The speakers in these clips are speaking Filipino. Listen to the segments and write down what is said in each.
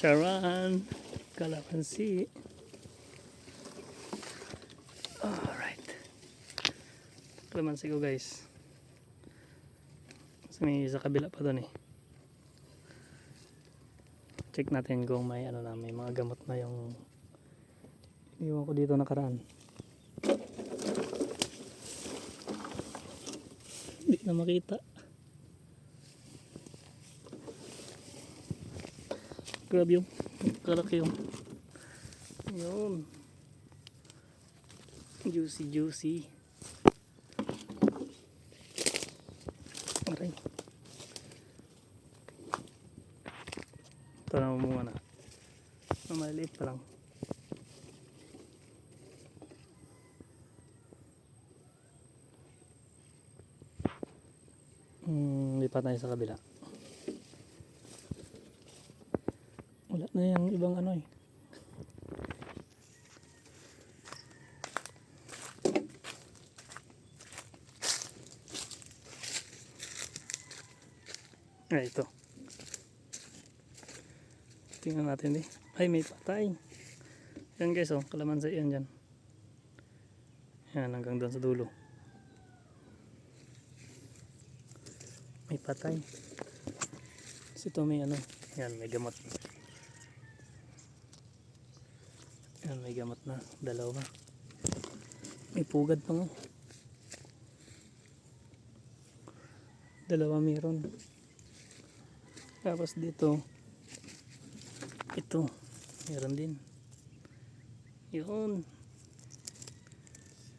Charan. Kalamansi. Alright. Kalamansi ko guys. Kasi may sa kabila pa doon eh. Check natin kung may ano na, may mga gamot na yung iwan ko dito nakaraan. Hindi na makita. Grabe yung kalaki yung yun. Juicy juicy. Aray. Ito na muna. Maliit pa lang. Lipat tayo sa kabila. Wala na yung ibang ano eh. Ay, ito. Tingnan natin eh. Ay, may patay. Yan guys, oh, kalamansi yan dyan. Yan, hanggang doon sa dulo. May patay. Kasi ito may ano. Yan, may gamot. Yan, may gamot na. Dalawa. May pugad pa nga. Dalawa meron. Tapos dito, ito, meron din. Yun.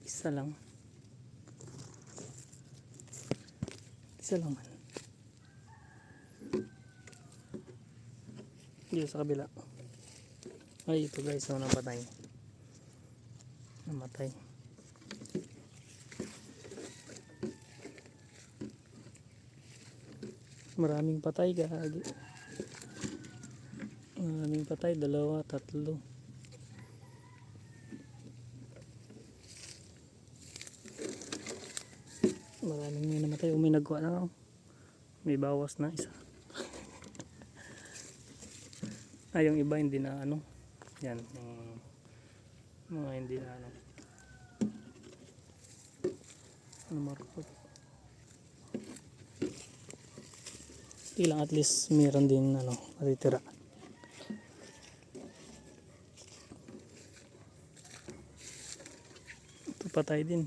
Isa lang. Isa lang man. Dito sa kabila. Ay, ito guys, so namatay. Namatay. Maraming patay gagi. Maraming patay, dalawa, tatlo. Maraming may namatay. May nagkuha na. May bawas na isa. Ay, yung iba hindi na ano. Yan, yung mga hindi na ano. Ano marupag. Ilang at least meron din ano, matitira. Ito patay din.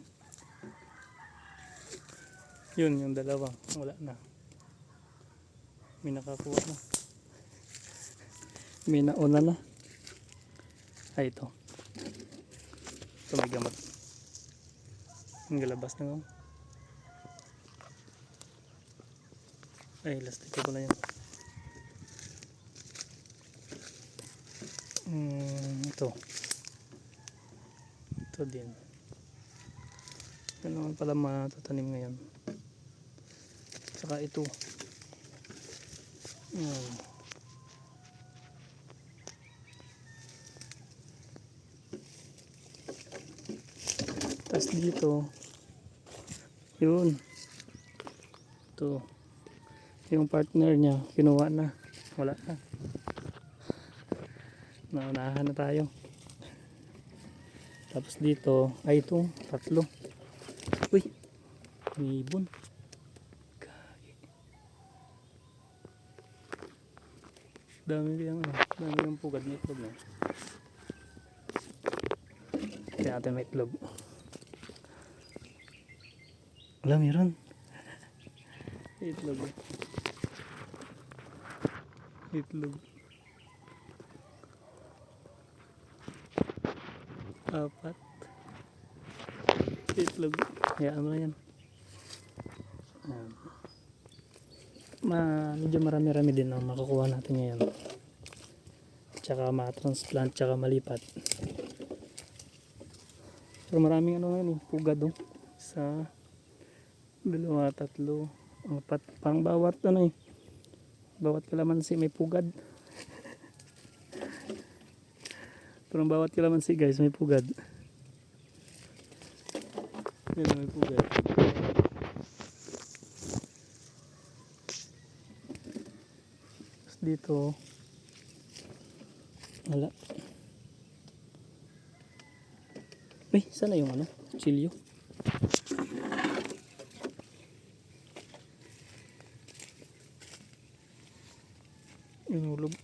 Yun, yung dalawa. Wala na. May nakakuha na. May nauna na. Ay, ito. Ito may gamot. Ang galabas na nga. Ay, last ito pala yan. Ito. Ito din. Ito naman pala matatanim ngayon. Saka ito. Tapos dito. Yun. Ito. Yung partner niya kinuha na, wala na, naunahan na tayo. Tapos dito ay ito, tatlo. Uy, may ibon. Dami yung pugad na itlog na. Kaya natin may itlog. Wala, meron itlog. Itlog. 4 itlog. Hayaan mo na yan. Medyo marami-rami din ang makukuha natin ngayon. Tsaka ma-transplant, tsaka malipat. Pero maraming ano ngayon eh, pugad oh. 1, 2, 3, 4. Parang bawat ano eh, bawat kalamansi may pugad. Parang bawat kalamansi guys may pugad. Yan may pugad. dito wala. Sana yung ano? Chilyo. Inulog.